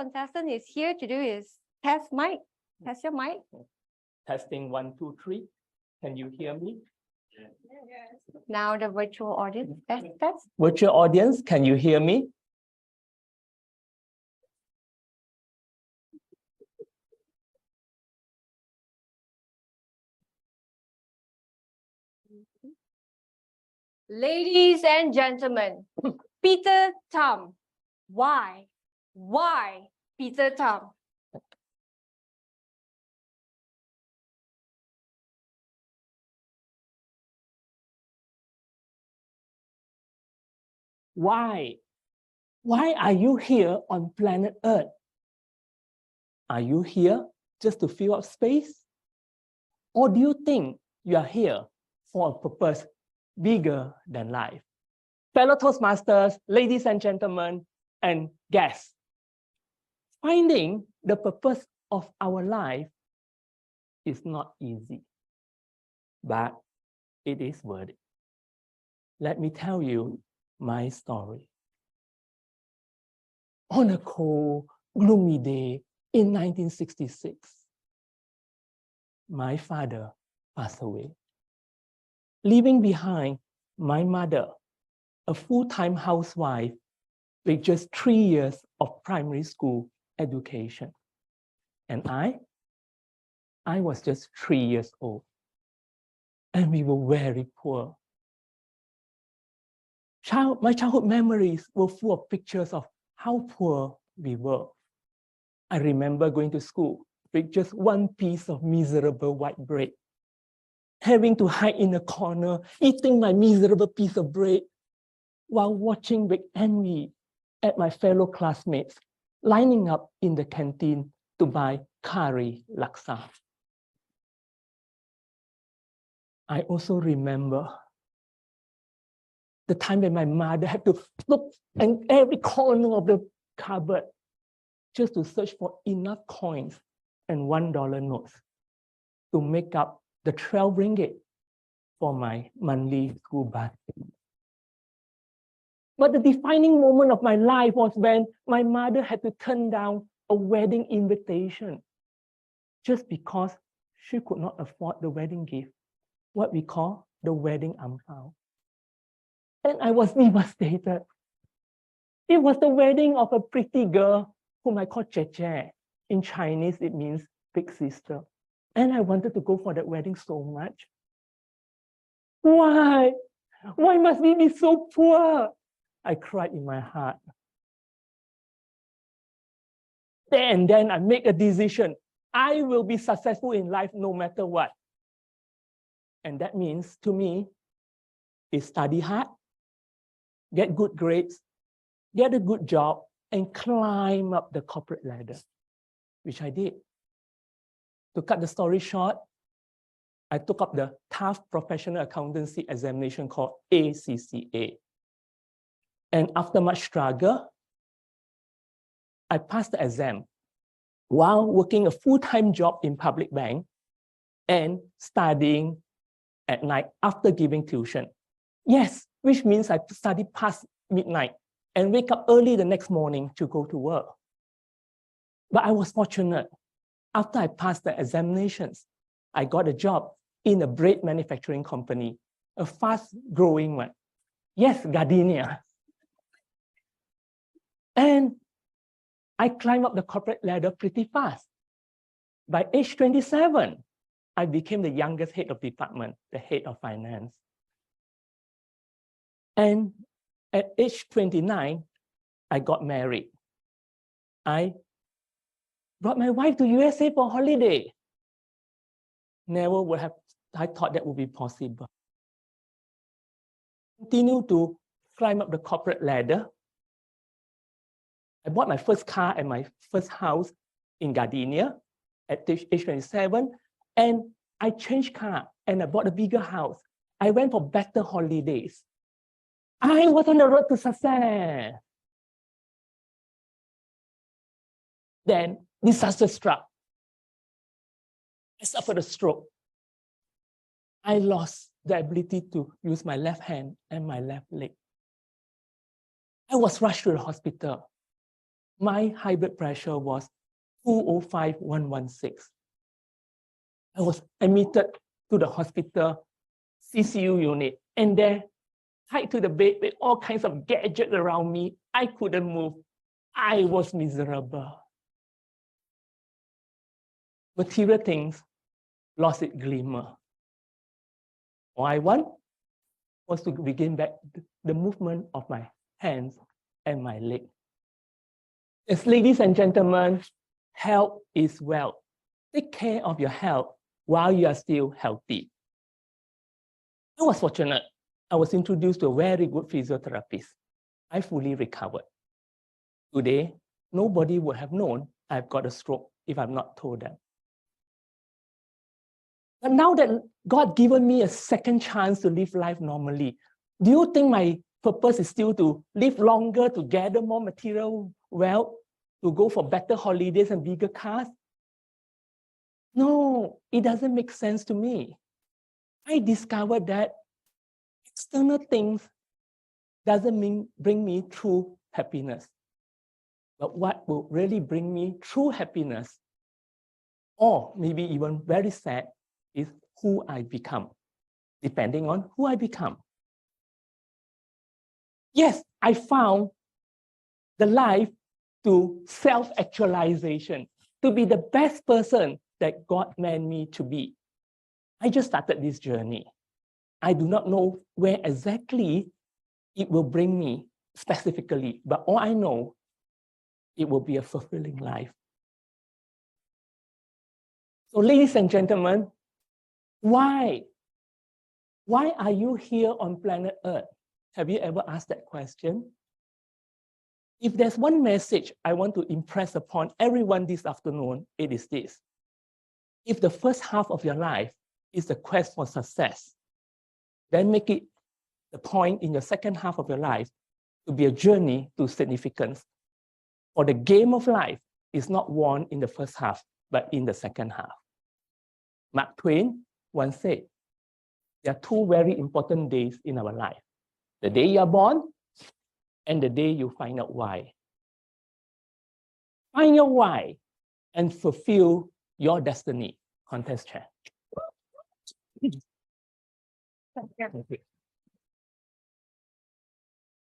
contestant is here to do is test mic. Test your mic. Testing 1, 2, 3. Can you hear me? Now the virtual audience. Test. Virtual audience, can you hear me? Ladies and gentlemen, Peter Tham. Why? Why Peter Tham? Why? Why are you here on planet Earth? Are you here just to fill up space? Or do you think you are here for a purpose bigger than life? Fellow Toastmasters, ladies and gentlemen, and guests, finding the purpose of our life is not easy, but it is worth it. Let me tell you my story. On a cold, gloomy day in 1966, my father passed away, leaving behind my mother, a full-time housewife with just 3 years of primary school education. And I was just 3 years old. And we were very poor. My childhood memories were full of pictures of how poor we were. I remember going to school with just one piece of miserable white bread, having to hide in a corner, eating my miserable piece of bread, while watching with envy at my fellow classmates lining up in the canteen to buy curry laksa. I also remember the time when my mother had to look in every corner of the cupboard just to search for enough coins and $1 notes to make up the 12 ringgit for my monthly school bus. But the defining moment of my life was when my mother had to turn down a wedding invitation just because she could not afford the wedding gift, what we call the wedding ampao. And I was devastated. It was the wedding of a pretty girl whom I call Che. In Chinese, it means big sister. And I wanted to go for that wedding so much. Why? Why must we be so poor? I cried in my heart. Then I make a decision. I will be successful in life no matter what. And that means to me is study hard, get good grades, get a good job, and climb up the corporate ladder, which I did. To cut the story short, I took up the tough professional accountancy examination called ACCA. And after much struggle, I passed the exam while working a full-time job in public bank and studying at night after giving tuition. Yes, which means I study past midnight and wake up early the next morning to go to work. But I was fortunate. After I passed the examinations, I got a job in a bread manufacturing company, a fast-growing one. Yes, Gardenia. And I climbed up the corporate ladder pretty fast. By age 27, I became the youngest head of department, the head of finance. And at age 29, I got married. I brought my wife to USA for holiday. Never would have, I thought that would be possible. Continue to climb up the corporate ladder. I bought my first car and my first house in Gardenia at age 27. And I changed car and I bought a bigger house. I went for better holidays. I was on the road to success. Then disaster struck. I suffered a stroke. I lost the ability to use my left hand and my left leg. I was rushed to the hospital. my high blood pressure was 205/116. I was admitted to the hospital CCU unit, and there, tied to the bed with all kinds of gadgets around me. I couldn't move. I was miserable. Material things lost its glimmer. All I want was to begin back the movement of my hands and my leg. Yes, ladies and gentlemen, health is wealth. Take care of your health while you are still healthy. I was fortunate. I was introduced to a very good physiotherapist. I fully recovered. Today, nobody would have known I've got a stroke if I've not told them. But now that God given me a second chance to live life normally, do you think my purpose is still to live longer, to gather more material wealth, to go for better holidays and bigger cars? No, it doesn't make sense to me. I discovered that external things doesn't bring me true happiness. But what will really bring me true happiness, or maybe even very sad, is who I become, depending on who I become. Yes, I found the life to self-actualization, to be the best person that God meant me to be. I just started this journey. I do not know where exactly it will bring me specifically, but all I know, it will be a fulfilling life. So ladies and gentlemen, why? Why are you here on planet Earth? Have you ever asked that question? If there's one message I want to impress upon everyone this afternoon, it is this. If the first half of your life is the quest for success, then make it the point in your second half of your life to be a journey to significance. For the game of life is not won in the first half, but in the second half. Mark Twain once said, there are two very important days in our life. The day you are born and the day you find out why. Find your why and fulfill your destiny. Contest chair. Thank you.